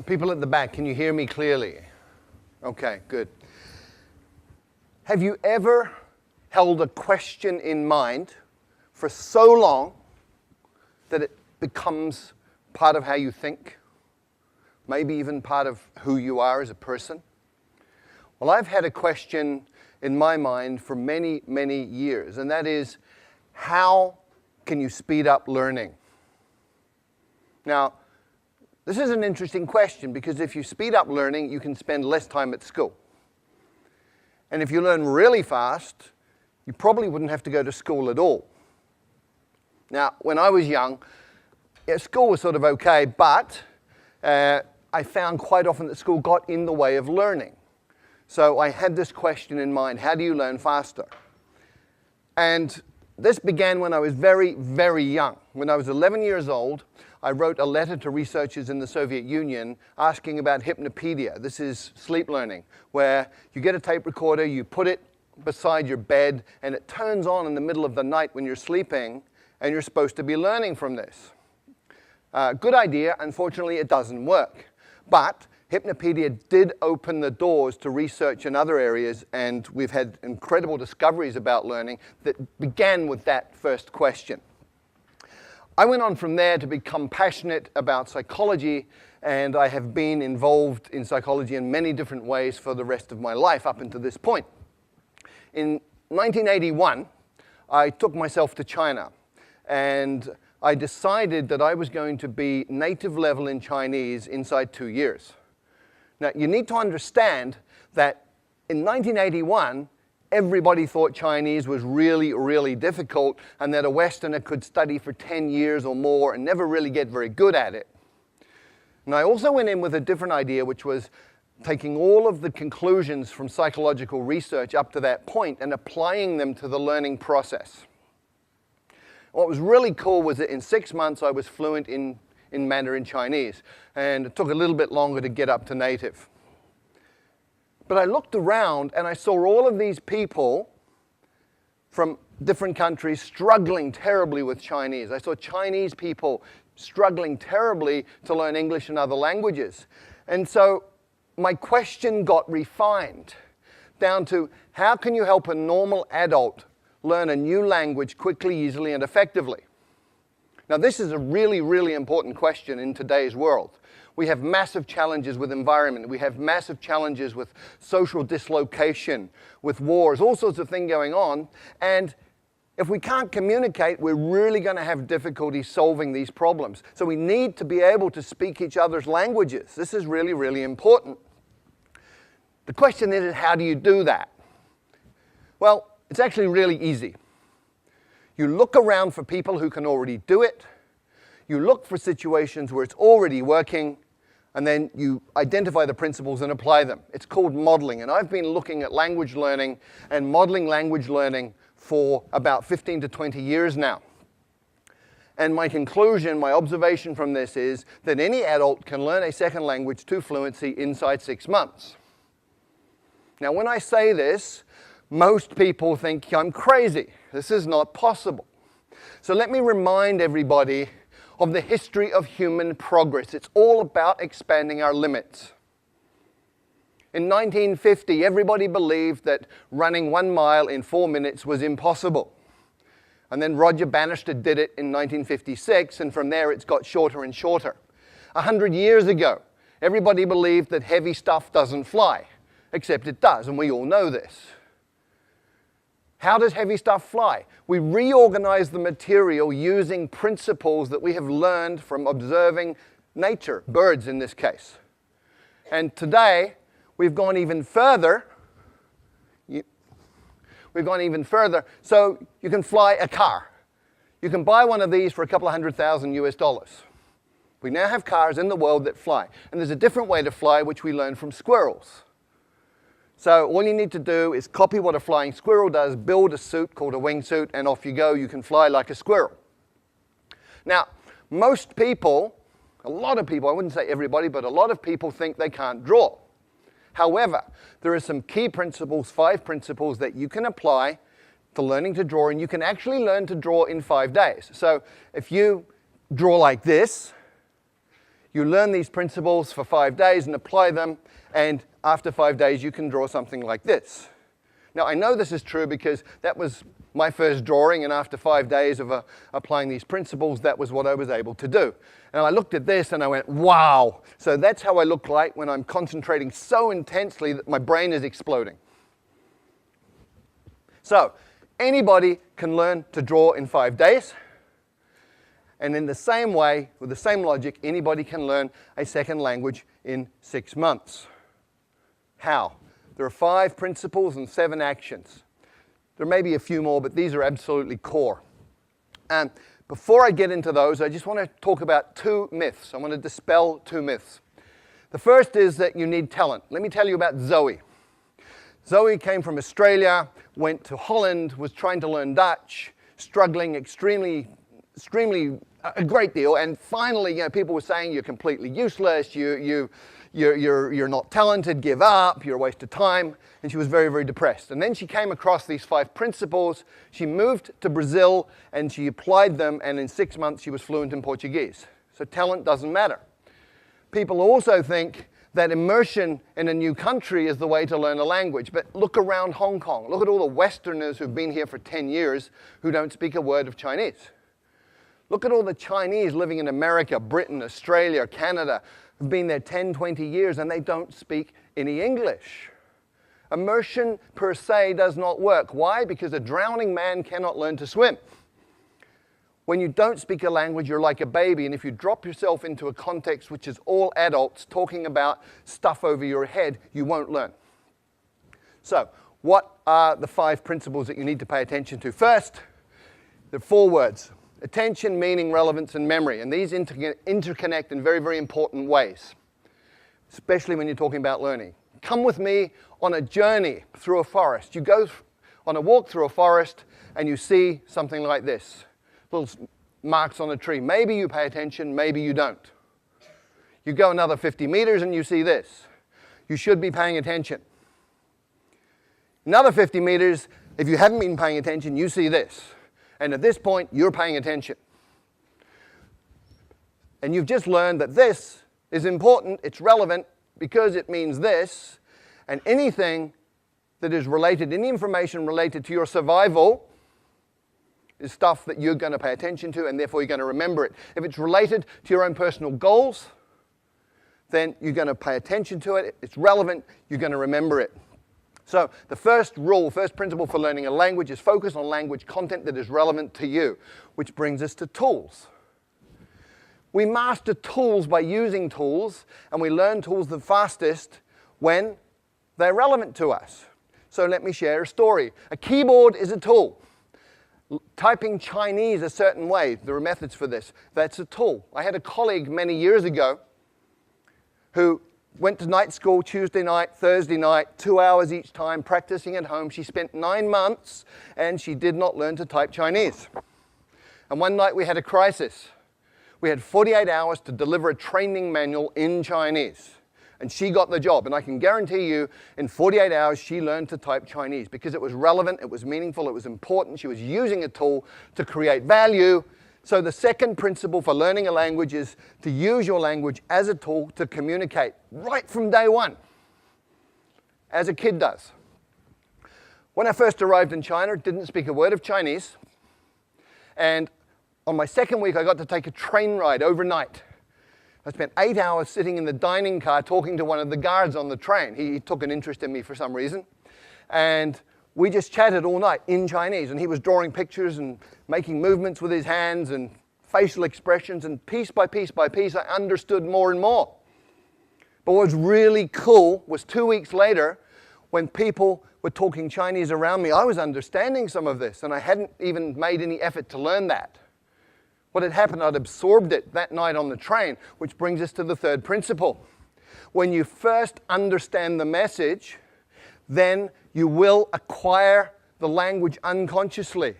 People at the back, can you hear me clearly? Okay, good. Have you ever held a question in mind for so long that it becomes part of how you think? Maybe even part of who you are as a person? Well, I've had a question in my mind for many, many years, and that is, how can you speed up learning? Now, this is an interesting question because if you speed up learning, you can spend less time at school. And if you learn really fast, you probably wouldn't have to go to school at all. Now, when I was young, school was sort of okay, but I found quite often that school got in the way of learning. So I had this question in mind, how do you learn faster? And this began when I was very, very young. When I was 11 years old, I wrote a letter to researchers in the Soviet Union asking about hypnopedia. This is sleep learning, where you get a tape recorder, you put it beside your bed, and it turns on in the middle of the night when you're sleeping, and you're supposed to be learning from this. Good idea. Unfortunately, it doesn't work. But hypnopedia did open the doors to research in other areas, and we've had incredible discoveries about learning that began with that first question. I went on from there to become passionate about psychology, and I have been involved in psychology in many different ways for the rest of my life up until this point. In 1981, I took myself to China, and I decided that I was going to be native level in Chinese inside 2 years. Now, you need to understand that in 1981, everybody thought Chinese was really, really difficult and that a Westerner could study for 10 years or more and never really get very good at it. And I also went in with a different idea, which was taking all of the conclusions from psychological research up to that point and applying them to the learning process. What was really cool was that in 6 months I was fluent in Mandarin Chinese, and it took a little bit longer to get up to native. But I looked around and I saw all of these people from different countries struggling terribly with Chinese. I saw Chinese people struggling terribly to learn English and other languages. And so my question got refined down to, how can you help a normal adult learn a new language quickly, easily, and effectively? Now, this is a really, really important question in today's world. We have massive challenges with environment. We have massive challenges with social dislocation, with wars, all sorts of things going on. And if we can't communicate, we're really going to have difficulty solving these problems. So we need to be able to speak each other's languages. This is really, really important. The question is, how do you do that? Well, it's actually really easy. You look around for people who can already do it. You look for situations where it's already working, and then you identify the principles and apply them. It's called modeling, and I've been looking at language learning and modeling language learning for about 15 to 20 years now. And my conclusion, my observation from this is that any adult can learn a second language to fluency inside 6 months. Now, when I say this, most people think I'm crazy. This is not possible. So let me remind everybody of the history of human progress. It's all about expanding our limits. In 1950, everybody believed that running 1 mile in 4 minutes was impossible. And then Roger Bannister did it in 1956, and from there it's got shorter and shorter. 100 years ago, everybody believed that heavy stuff doesn't fly, except it does, and we all know this. How does heavy stuff fly? We reorganize the material using principles that we have learned from observing nature, birds in this case. And today, we've gone even further. So you can fly a car. You can buy one of these for a couple of $100,000 US. We now have cars in the world that fly. And there's a different way to fly, which we learned from squirrels. So all you need to do is copy what a flying squirrel does, build a suit called a wingsuit, and off you go. You can fly like a squirrel. Now, most people, a lot of people, I wouldn't say everybody, but a lot of people think they can't draw. However, there are some key principles, 5 principles that you can apply to learning to draw, and you can actually learn to draw in 5 days. So if you draw like this, You learn these principles for 5 days and apply them, and after 5 days you can draw something like this. Now I know this is true because that was my first drawing, and after 5 days of applying these principles, that was what I was able to do. And I looked at this and I went, wow! So that's how I look like when I'm concentrating so intensely that my brain is exploding. So, anybody can learn to draw in 5 days. And in the same way, with the same logic, anybody can learn a second language in 6 months. How? There are 5 principles and 7 actions. There may be a few more, but these are absolutely core. And before I get into those, I just want to talk about 2 myths. I want to dispel 2 myths. The first is that you need talent. Let me tell you about Zoe. Zoe came from Australia, went to Holland, was trying to learn Dutch, struggling extremely a great deal, and finally, people were saying you're completely useless, you're not talented, give up, you're a waste of time, and she was very, very depressed. And then she came across these 5 principles, she moved to Brazil, and she applied them, and in 6 months she was fluent in Portuguese. So talent doesn't matter. People also think that immersion in a new country is the way to learn a language, but look around Hong Kong. Look at all the Westerners who've been here for 10 years who don't speak a word of Chinese. Look at all the Chinese living in America, Britain, Australia, Canada, who've been there 10, 20 years, and they don't speak any English. Immersion per se does not work. Why? Because a drowning man cannot learn to swim. When you don't speak a language, you're like a baby, and if you drop yourself into a context which is all adults talking about stuff over your head, you won't learn. So, what are the 5 principles that you need to pay attention to? First, there are 4 words. Attention, meaning, relevance, and memory. And these interconnect in very, very important ways, especially when you're talking about learning. Come with me on a journey through a forest. You go on a walk through a forest and you see something like this. Little marks on a tree. Maybe you pay attention, maybe you don't. You go another 50 meters and you see this. You should be paying attention. Another 50 meters, if you hadn't been paying attention, you see this. And at this point, you're paying attention. And you've just learned that this is important, it's relevant, because it means this, and anything that is related, any information related to your survival is stuff that you're going to pay attention to, and therefore you're going to remember it. If it's related to your own personal goals, then you're going to pay attention to it. It's relevant, you're going to remember it. So the first principle for learning a language is focus on language content that is relevant to you, which brings us to tools. We master tools by using tools, and we learn tools the fastest when they're relevant to us. So let me share a story. A keyboard is a tool. Typing Chinese a certain way, there are methods for this, that's a tool. I had a colleague many years ago who went to night school Tuesday night, Thursday night, 2 hours each time, practicing at home. She spent 9 months and she did not learn to type Chinese. And one night we had a crisis. We had 48 hours to deliver a training manual in Chinese. And she got the job. And I can guarantee you, in 48 hours, she learned to type Chinese because it was relevant, it was meaningful, it was important. She was using a tool to create value. So the second principle for learning a language is to use your language as a tool to communicate right from day one, as a kid does. When I first arrived in China, didn't speak a word of Chinese. And on my second week, I got to take a train ride overnight. I spent 8 hours sitting in the dining car talking to one of the guards on the train. He took an interest in me for some reason. And we just chatted all night in Chinese, and he was drawing pictures and making movements with his hands and facial expressions, and piece by piece by piece, I understood more and more. But what was really cool was 2 weeks later, when people were talking Chinese around me, I was understanding some of this, and I hadn't even made any effort to learn that. What had happened, I'd absorbed it that night on the train, which brings us to the third principle. When you first understand the message, then you will acquire the language unconsciously.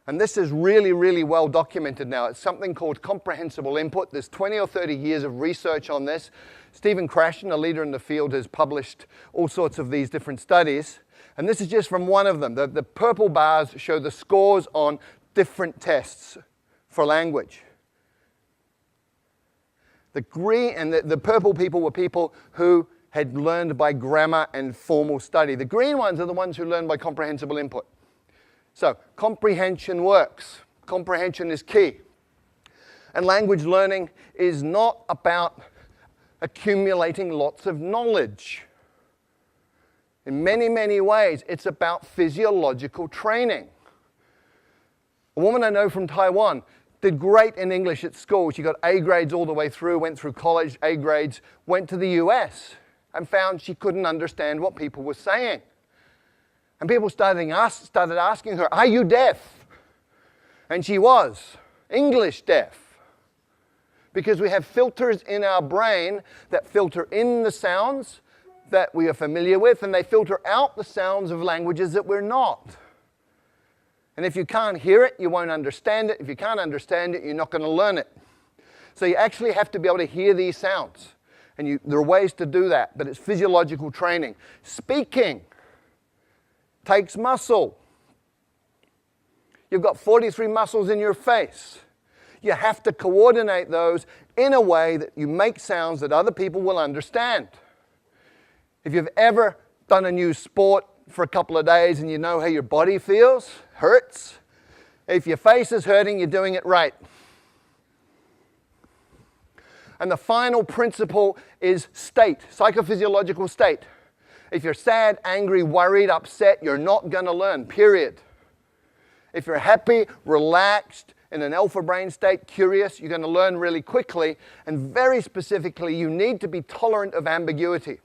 And this is really, really well documented now. It's something called comprehensible input. There's 20 or 30 years of research on this. Stephen Krashen, a leader in the field, has published all sorts of these different studies. And this is just from one of them. The purple bars show the scores on different tests for language. The green and the purple people were people who had learned by grammar and formal study. The green ones are the ones who learn by comprehensible input. So comprehension works. Comprehension is key. And language learning is not about accumulating lots of knowledge. In many, many ways, it's about physiological training. A woman I know from Taiwan did great in English at school. She got A grades all the way through, went through college, A grades, went to the US, and found she couldn't understand what people were saying. And people started asking her, "Are you deaf?" And she was English deaf. Because we have filters in our brain that filter in the sounds that we are familiar with, and they filter out the sounds of languages that we're not. And if you can't hear it, you won't understand it. If you can't understand it, you're not going to learn it. So you actually have to be able to hear these sounds. And there are ways to do that, but it's physiological training. Speaking takes muscle. You've got 43 muscles in your face. You have to coordinate those in a way that you make sounds that other people will understand. If you've ever done a new sport for a couple of days and you know how your body feels, hurts, if your face is hurting, you're doing it right. And the final principle is state, psychophysiological state. If you're sad, angry, worried, upset, you're not going to learn, period. If you're happy, relaxed, in an alpha brain state, curious, you're going to learn really quickly. And very specifically, you need to be tolerant of ambiguity.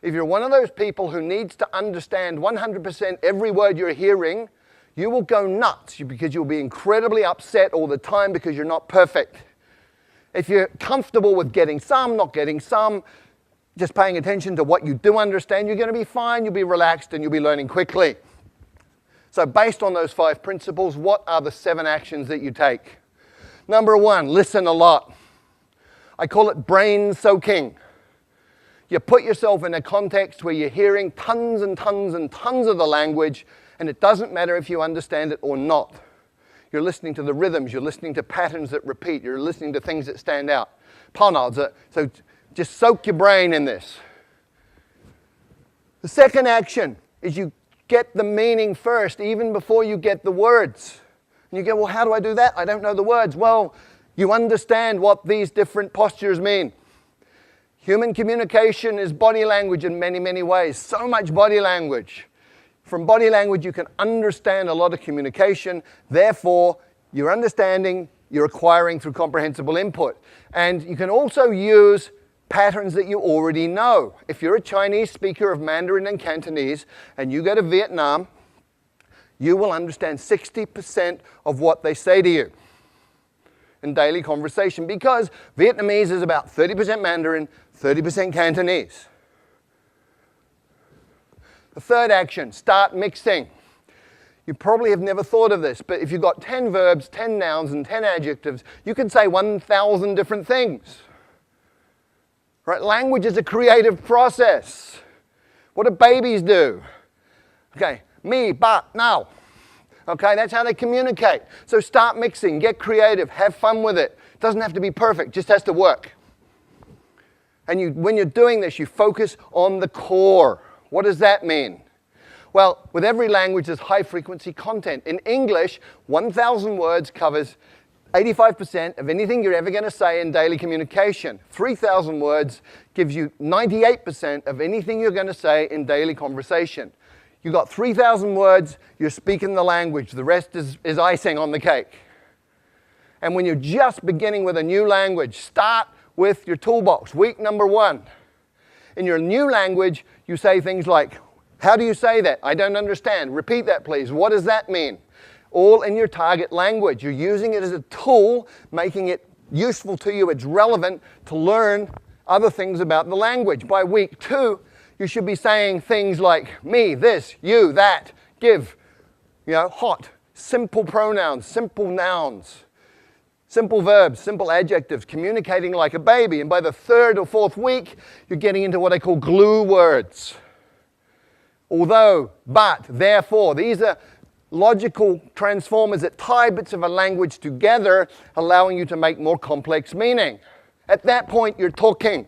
If you're one of those people who needs to understand 100% every word you're hearing, you will go nuts because you'll be incredibly upset all the time because you're not perfect. If you're comfortable with getting some, not getting some, just paying attention to what you do understand, you're going to be fine, you'll be relaxed, and you'll be learning quickly. So based on those 5 principles, what are the 7 actions that you take? Number 1, listen a lot. I call it brain soaking. You put yourself in a context where you're hearing tons and tons and tons of the language, and it doesn't matter if you understand it or not. You're listening to the rhythms, you're listening to patterns that repeat, you're listening to things that stand out. So just soak your brain in this. The second action is you get the meaning first, even before you get the words. And you go, well, how do I do that? I don't know the words. Well, you understand what these different postures mean. Human communication is body language in many, many ways. So much body language. From body language, you can understand a lot of communication. Therefore, you're understanding, you're acquiring through comprehensible input. And you can also use patterns that you already know. If you're a Chinese speaker of Mandarin and Cantonese and you go to Vietnam, you will understand 60% of what they say to you in daily conversation because Vietnamese is about 30% Mandarin, 30% Cantonese. The third action, start mixing. You probably have never thought of this, but if you've got 10 verbs, 10 nouns, and 10 adjectives, you can say 1,000 different things. Right? Language is a creative process. What do babies do? Okay, me, but, now. Okay, that's how they communicate. So start mixing, get creative, have fun with it. It doesn't have to be perfect, just has to work. And when you're doing this, you focus on the core. What does that mean? Well, with every language, there's high-frequency content. In English, 1,000 words covers 85% of anything you're ever going to say in daily communication. 3,000 words gives you 98% of anything you're going to say in daily conversation. You've got 3,000 words, you're speaking the language. The rest is icing on the cake. And when you're just beginning with a new language, start with your toolbox. Week number 1. In your new language, you say things like, how do you say that? I don't understand. Repeat that, please. What does that mean? All in your target language. You're using it as a tool, making it useful to you. It's relevant to learn other things about the language. By week 2, you should be saying things like me, this, you, that, give, hot, simple pronouns, simple nouns, simple verbs, simple adjectives, communicating like a baby. And by the 3rd or 4th week, you're getting into what I call glue words. Although, but, therefore, these are logical transformers that tie bits of a language together, allowing you to make more complex meaning. At that point, you're talking.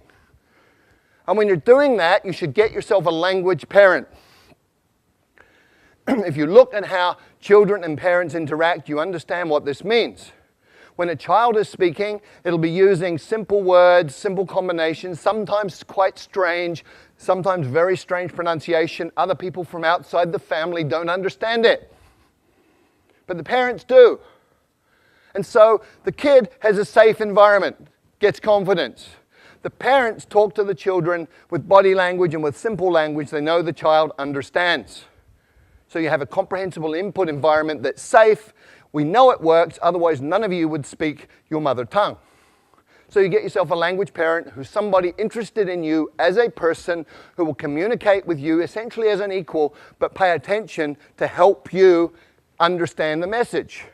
And when you're doing that, you should get yourself a language parent. If you look at how children and parents interact, you understand what this means. When a child is speaking, it'll be using simple words, simple combinations, sometimes quite strange, sometimes very strange pronunciation. Other people from outside the family don't understand it. But the parents do. And so the kid has a safe environment, gets confidence. The parents talk to the children with body language and with simple language they know the child understands. So you have a comprehensible input environment that's safe. We know it works, otherwise none of you would speak your mother tongue. So you get yourself a language parent who's somebody interested in you as a person who will communicate with you essentially as an equal, but pay attention to help you understand the message.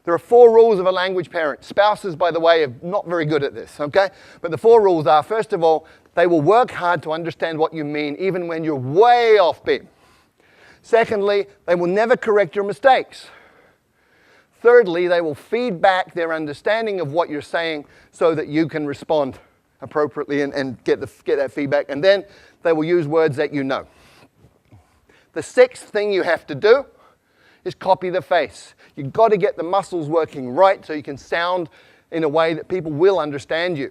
There are 4 rules of a language parent. Spouses, by the way, are not very good at this, okay? But the 4 rules are, first of all, they will work hard to understand what you mean, even when you're way off beat. Secondly, they will never correct your mistakes. Thirdly, they will feed back their understanding of what you're saying so that you can respond appropriately and get that feedback. And then they will use words that you know. The 6th thing you have to do is copy the face. You've got to get the muscles working right so you can sound in a way that people will understand you.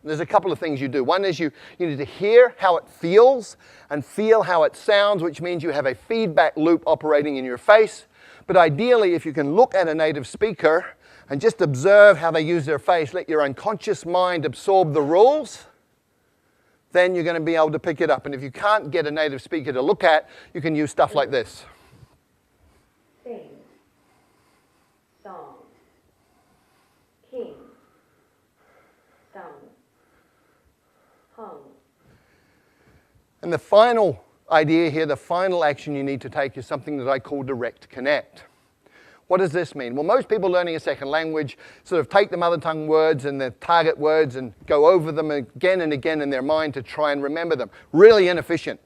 There's a couple of things you do. One is you need to hear how it feels and feel how it sounds, which means you have a feedback loop operating in your face. But ideally, if you can look at a native speaker and just observe how they use their face, let your unconscious mind absorb the rules, then you're going to be able to pick it up. And if you can't get a native speaker to look at, you can use stuff like this. Sing, song, king, sung, hung. And the final idea here, the final action you need to take is something that I call direct connect. What does this mean? Well, most people learning a second language sort of take the mother tongue words and the target words and go over them again and again in their mind to try and remember them. Really inefficient.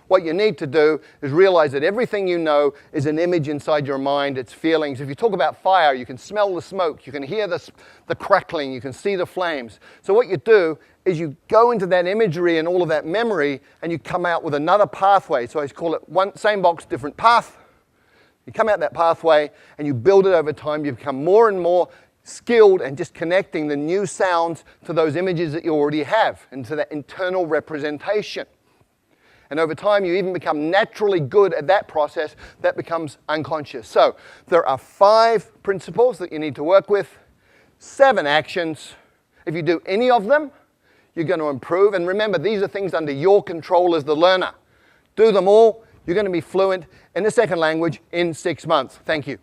What you need to do is realize that everything you know is an image inside your mind, it's feelings. If you talk about fire, you can smell the smoke, you can hear the crackling, you can see the flames. So what you do is you go into that imagery and all of that memory and you come out with another pathway. So I call it same box, different path. You come out that pathway and you build it over time. You become more and more skilled and just connecting the new sounds to those images that you already have and to that internal representation. And over time, you even become naturally good at that process. That becomes unconscious. So there are 5 principles that you need to work with, 7 actions. If you do any of them, you're going to improve. And remember, these are things under your control as the learner. Do them all. You're going to be fluent in the second language in 6 months. Thank you.